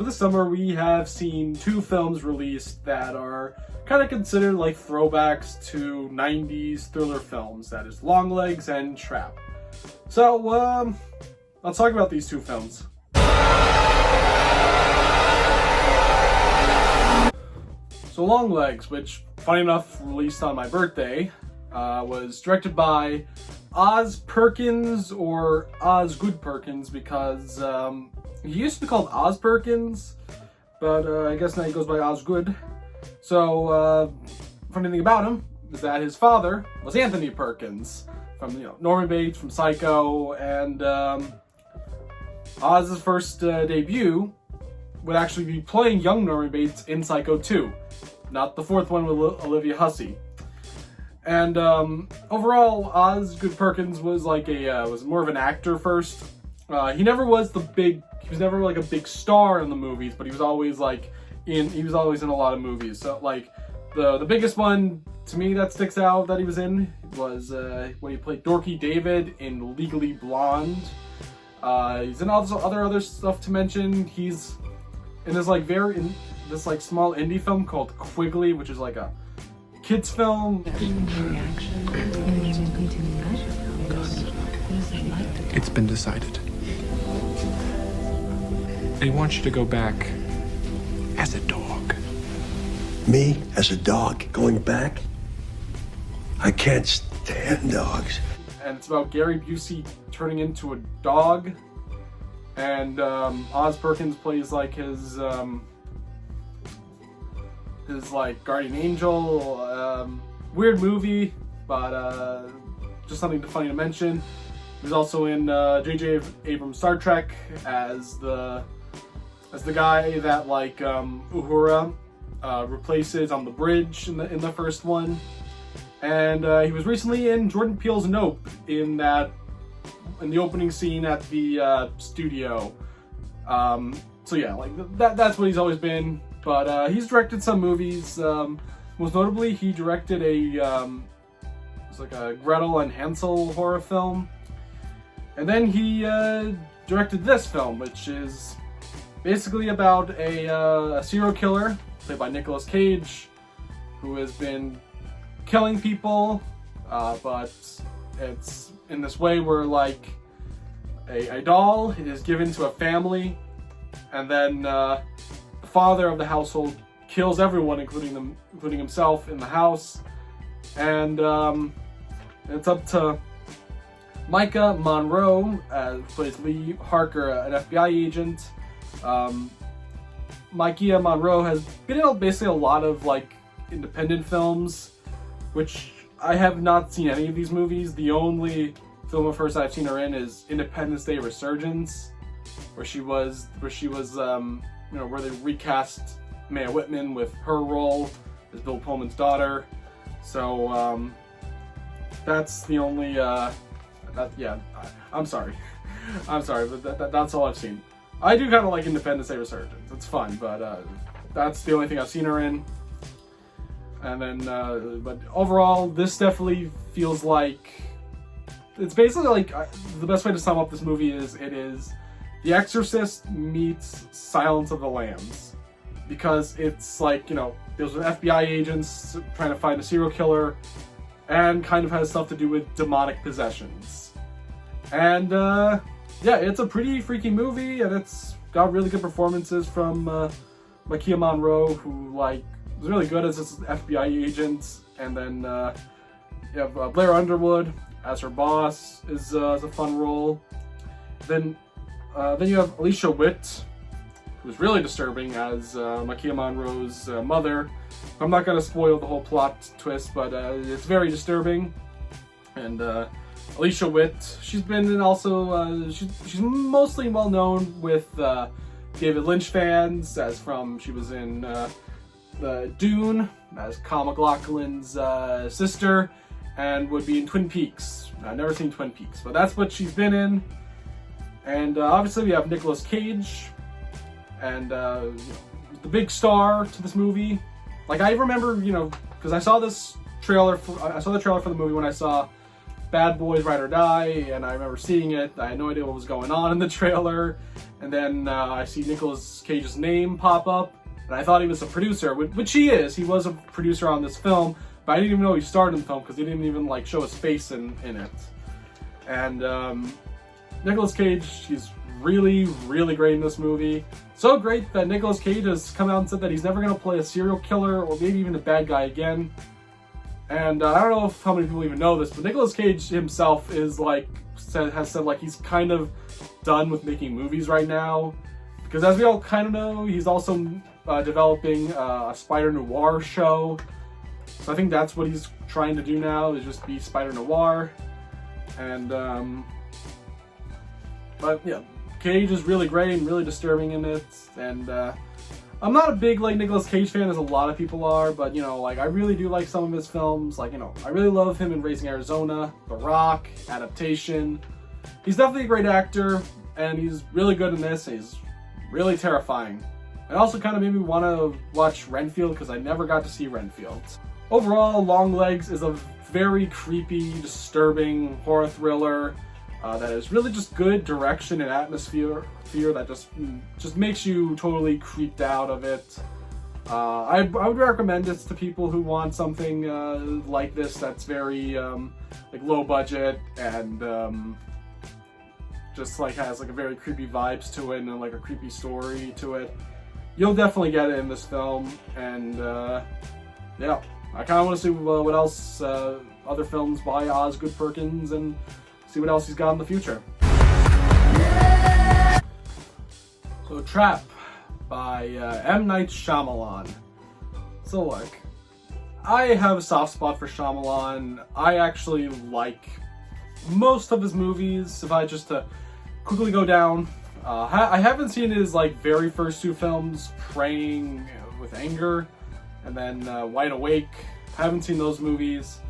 So this summer we have seen two films released that are kind of considered like throwbacks to 90s thriller films. That is Longlegs and Trap. So, let's talk about these two films. So Longlegs, which, funny enough, released on my birthday, was directed by Oz Perkins, or Osgood Perkins, because he used to be called Oz Perkins, but I guess now he goes by Osgood. So, funny thing about him is that his father was Anthony Perkins, from Norman Bates, from Psycho, and Oz's first debut would actually be playing young Norman Bates in Psycho 2, not the fourth one with Olivia Hussey. And overall, Osgood Perkins was like was more of an actor first. He never was he was never like a big star in the movies, but he was always in a lot of movies. So like the biggest one to me that sticks out that he was in was when he played Dorky David in Legally Blonde. He's in other stuff to mention. He's in this this small indie film called Quigley, which is like a kids film. It's been decided. They want you to go back as a dog. Me as a dog going back? I can't stand dogs. And it's about Gary Busey turning into a dog, and Oz Perkins plays like his guardian angel. Weird movie, but just something funny to mention. He was also in J.J. Abrams' Star Trek as the guy that Uhura replaces on the bridge in the first one. And he was recently in Jordan Peele's Nope in the opening scene at the studio. So yeah, that's what he's always been. But he's directed some movies. Most notably, he directed a Gretel and Hansel horror film. And then he directed this film, which is basically about a serial killer played by Nicolas Cage, who has been killing people, but it's in this way where a doll is given to a family, and then the father of the household kills everyone, including himself, in the house, and it's up to Micah Monroe, who plays Lee Harker, an FBI agent. Micah Monroe has been in basically a lot of independent films, which I have not seen any of these movies. The only film of hers I've seen her in is Independence Day Resurgence, where they recast Maya Whitman with her role as Bill Pullman's daughter. So that's the only. I'm sorry, but that's all I've seen. I do kind of like Independence Day Resurgence. It's fun, but that's the only thing I've seen her in. And then, but overall, this definitely feels like it's basically the best way to sum up this movie is it is The Exorcist meets Silence of the Lambs, because it's there's FBI agents trying to find a serial killer, and kind of has stuff to do with demonic possessions. And yeah, it's a pretty freaky movie, and it's got really good performances from Micah Monroe, who was really good as this FBI agent, and then you have Blair Underwood as her boss is a fun role. Then you have Alicia Witt, who's really disturbing as Micah Monroe's mother. I'm not going to spoil the whole plot twist, but it's very disturbing. And Alicia Witt, she's been in also, she's mostly well known with David Lynch fans, she was in Dune as Kyle MacLachlan's sister, and would be in Twin Peaks. I've never seen Twin Peaks, but that's what she's been in. And obviously we have Nicolas Cage, and the big star to this movie. I remember, because I saw the trailer for the movie when I saw Bad Boys Ride or Die, and I remember seeing it. I had no idea what was going on in the trailer, and then I see Nicolas Cage's name pop up, and I thought he was a producer, which he is. He was a producer on this film, but I didn't even know he starred in the film because he didn't even like show his face in it. And Nicolas Cage, he's really, really great in this movie. So great that Nicolas Cage has come out and said that he's never going to play a serial killer or maybe even a bad guy again. And I don't know how many people even know this, but Nicolas Cage himself is has said he's kind of done with making movies right now, because as we all kind of know, he's also developing a Spider Noir show. So I think that's what he's trying to do now, is just be Spider Noir. And but yeah, Cage is really great and really disturbing in it. And I'm not a big Nicolas Cage fan as a lot of people are, but I really do like some of his films. I really love him in Raising Arizona, The Rock, Adaptation. He's definitely a great actor, and he's really good in this. He's really terrifying. It also kind of made me want to watch Renfield, because I never got to see Renfield. Overall, Longlegs is a very creepy, disturbing horror thriller that is really just good direction and atmosphere that just makes you totally creeped out of it. I would recommend this to people who want something like this that's very low budget and just has a very creepy vibes to it and a creepy story to it. You'll definitely get it in this film, and yeah, I kind of want to see what else other films by Osgood Perkins and see what else he's got in the future. So Trap by M. Night Shyamalan. So look, I have a soft spot for Shyamalan. I actually like most of his movies. If I just to quickly go down, I haven't seen his very first two films, Praying with Anger and then Wide Awake. I haven't seen those movies.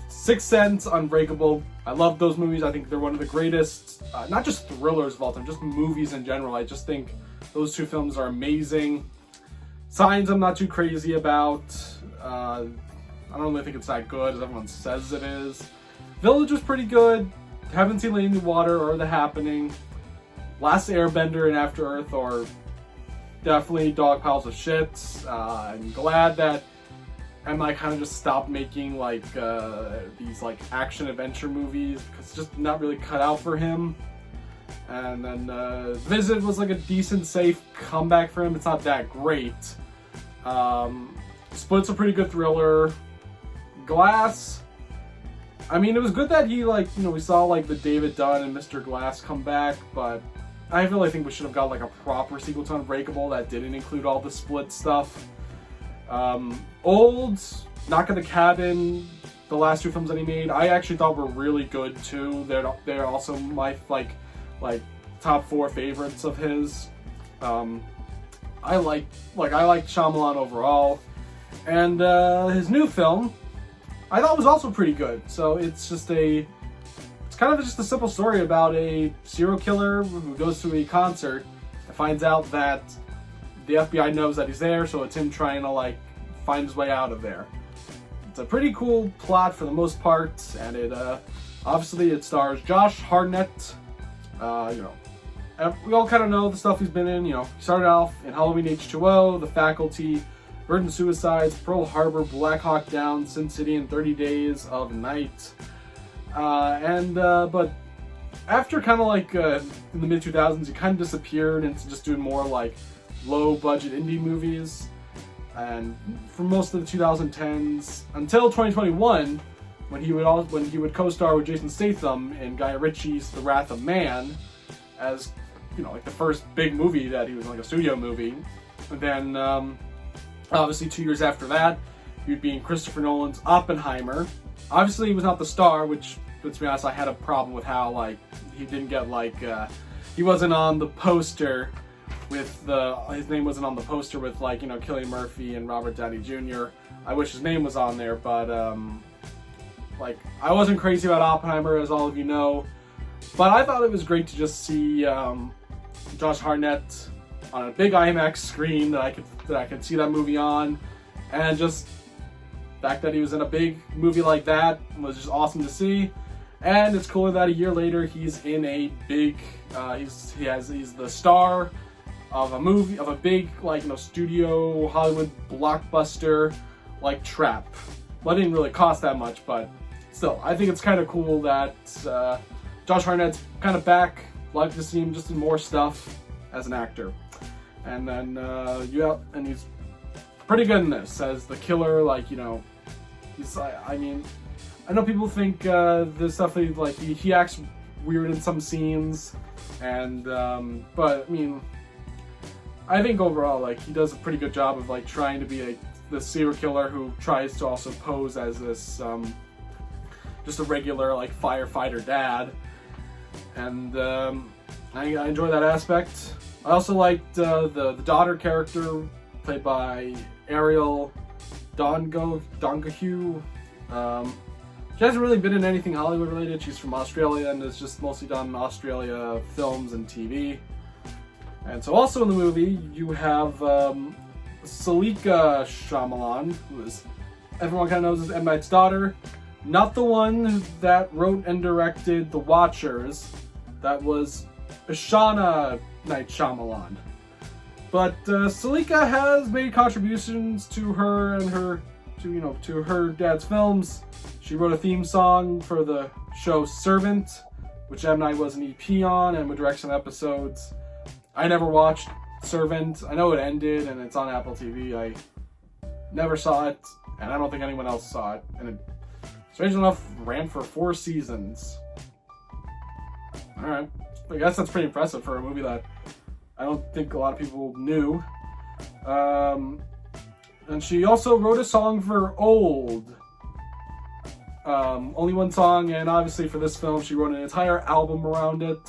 Sixth Sense, Unbreakable. I love those movies. I think they're one of the greatest, not just thrillers of all time, just movies in general. I just think those two films are amazing. Signs I'm not too crazy about. I don't really think it's that good as everyone says it is. Village was pretty good. Haven't seen Lady in the Water or The Happening. Last Airbender and After Earth are definitely dog piles of shit. I'm glad that M.I. kind of just stopped making these action adventure movies, because it's just not really cut out for him. And then Visit was a decent, safe comeback for him. It's not that great. Split's a pretty good thriller. Glass, I mean, it was good that he we saw the David Dunn and Mr. Glass come back, but I really think we should have got a proper sequel to Unbreakable that didn't include all the Split stuff. Old, Knock at the Cabin, the last two films that he made, I actually thought were really good too. They're also my top 4 favorites of his. I like Shyamalan overall, and his new film I thought was also pretty good. So it's kind of just a simple story about a serial killer who goes to a concert and finds out that the FBI knows that he's there, so it's him trying to find his way out of there. It's a pretty cool plot for the most part, and it obviously it stars Josh Hartnett. We all kind of know the stuff he's been in. He started off in Halloween H2O, The Faculty, Virgin Suicides, Pearl Harbor, Black Hawk Down, Sin City, and 30 Days of Night. But after kind of in the mid 2000s, he kind of disappeared into just doing more low budget indie movies. And for most of the 2010s until 2021, when he would co-star with Jason Statham in Guy Ritchie's The Wrath of Man, as the first big movie that he was a studio movie. And then obviously 2 years after that, he would be in Christopher Nolan's Oppenheimer. Obviously he was not the star, which, to be honest, I had a problem with how he didn't get he wasn't on the poster with his name wasn't on the poster with Cillian Murphy and Robert Downey Jr. I wish his name was on there, but I wasn't crazy about Oppenheimer, as all of you know, but I thought it was great to just see Josh Hartnett on a big IMAX screen that I could see that movie on, and just the fact that he was in a big movie like that was just awesome to see. And it's cooler that a year later he's in a big, he's the star of a movie, of a big, like, studio Hollywood blockbuster like Trap. Well, it didn't really cost that much, but still, I think it's kind of cool that Josh Hartnett's kind of back. Like to see him just in more stuff as an actor. And then and he's pretty good in this as the killer. Like, he's, I mean, I know people think there's stuff like he acts weird in some scenes, and but I mean, I think overall, like, he does a pretty good job of, like, trying to be the serial killer who tries to also pose as this just a regular, like, firefighter dad. And I enjoy that aspect. I also liked the daughter character played by Ariel Donahue. She hasn't really been in anything Hollywood related. She's from Australia and has just mostly done Australia films and TV. And so also in the movie you have Salika Shyamalan, who is, everyone kind of knows as M. Night's daughter. Not the one that wrote and directed The Watchers. That was Ishana Night Shyamalan. But Salika has made contributions to her and to her dad's films. She wrote a theme song for the show Servant, which M. Night was an EP on and would direct some episodes. I never watched Servant. I know it ended and it's on Apple TV. I never saw it, and I don't think anyone else saw it. And it, strangely enough, ran for 4 seasons. Alright. I guess that's pretty impressive for a movie that I don't think a lot of people knew. And she also wrote a song for Old. Only one song, and obviously for this film she wrote an entire album around it.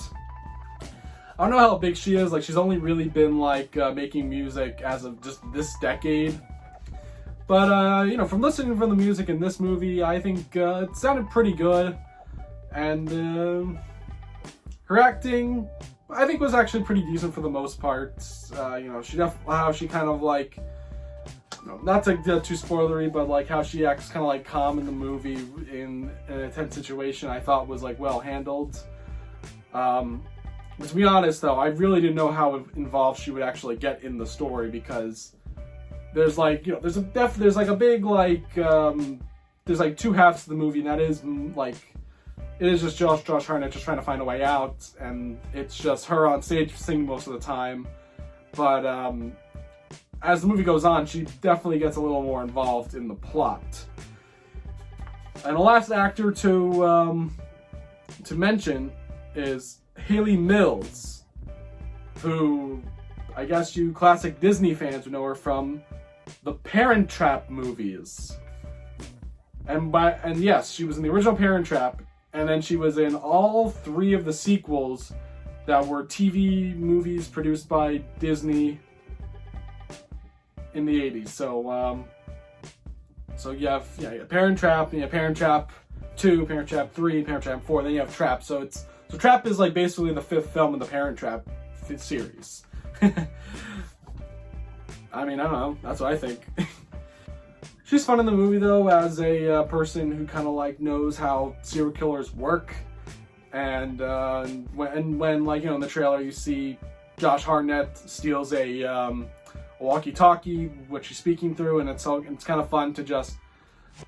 I don't know how big she is. Like, she's only really been like making music as of just this decade. But from listening from the music in this movie, I think it sounded pretty good. And her acting, I think, was actually pretty decent for the most part. How she kind of like, not to get too spoilery, but like how she acts kind of like calm in the movie in an intense situation, I thought was like well handled. But to be honest though, I really didn't know how involved she would actually get in the story, because there's like, there's like a big like, there's like 2 halves to the movie, and that is like, it is just Josh Hartnett just trying to find a way out, and it's just her on stage singing most of the time. But as the movie goes on, she definitely gets a little more involved in the plot. And the last actor to mention is Haley Mills, who I guess you classic Disney fans would know her from the Parent Trap movies. And yes, she was in the original Parent Trap, and then she was in all 3 of the sequels that were TV movies produced by Disney in the 80s. So you have Parent Trap, and you have Parent Trap 2, Parent Trap 3, Parent Trap 4, then you have Trap. So Trap is like basically the 5th film in the Parent Trap series. I mean, I don't know, that's what I think. She's fun in the movie though, as a person who kind of like knows how serial killers work. And when like, in the trailer you see Josh Hartnett steals a walkie-talkie, which she's speaking through, and it's kind of fun to just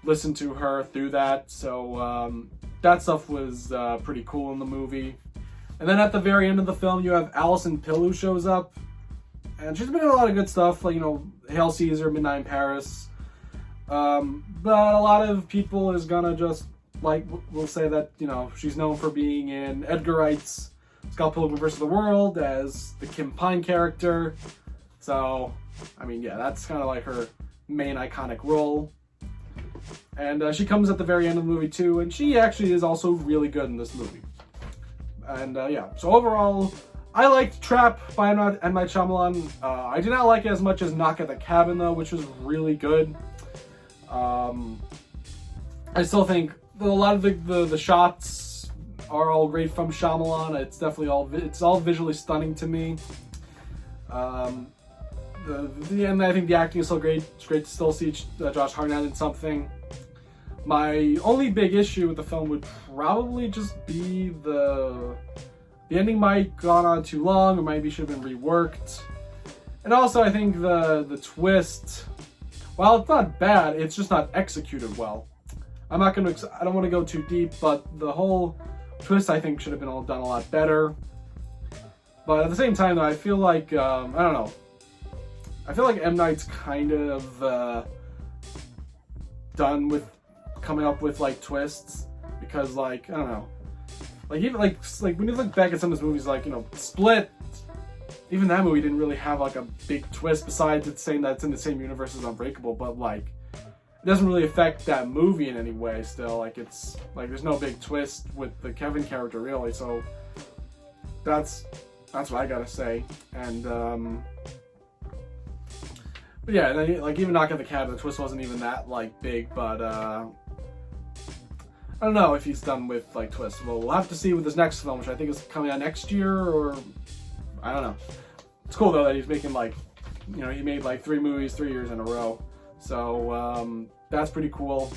listen to her through that. So that stuff was pretty cool in the movie. And then at the very end of the film, you have Alison Pill, who shows up, and she's been in a lot of good stuff, like Hail Caesar, Midnight in Paris. But a lot of people is gonna just like will say that she's known for being in Edgar Wright's Scott Pilgrim vs. the World as the Kim Pine character. So I mean, yeah, that's kind of like her main iconic role. And she comes at the very end of the movie too, and she actually is also really good in this movie. And so overall, I liked Trap by M. Night Shyamalan. I did not like it as much as Knock at the Cabin though, which was really good. I still think that a lot of the shots are all great from Shyamalan. It's definitely all visually stunning to me. And I think the acting is still great. It's great to still see Josh Hartnett in something. My only big issue with the film would probably just be the ending might gone on too long, or maybe should have been reworked. And also, I think the twist, while it's not bad, it's just not executed well. I don't want to go too deep, but the whole twist I think should have been done a lot better. But at the same time, though, I feel like I don't know. I feel like M. Night's kind of done with coming up with like twists, because like I don't know, like even like when you look back at some of his movies, like, you know, Split, even that movie didn't really have like a big twist besides it saying that it's in the same universe as Unbreakable, but like it doesn't really affect that movie in any way. Still, like it's like there's no big twist with the Kevin character really, so that's what I gotta say. And but yeah, like even Knock at the Cabin, the twist wasn't even that like big, but I don't know if he's done with like twists. Well, we'll have to see with his next film, which I think is coming out next year, or I don't know. It's cool though that he's making like, you know, he made like 3 movies 3 years in a row, so that's pretty cool.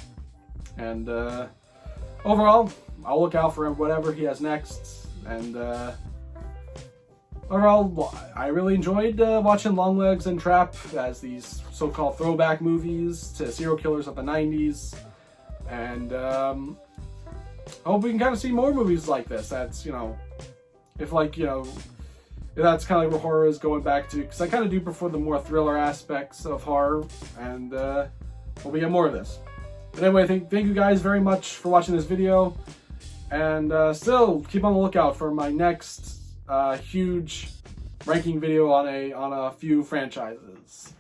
And overall, I'll look out for whatever he has next. And overall, I really enjoyed watching Longlegs and Trap as these so-called throwback movies to serial killers of the 90s. And I hope we can kind of see more movies like this. That's, you know, if like, you know, if that's kind of like where horror is going back to, because I kind of do prefer the more thriller aspects of horror, and hope we get more of this. But anyway, thank you guys very much for watching this video, and still keep on the lookout for my next huge ranking video on a few franchises.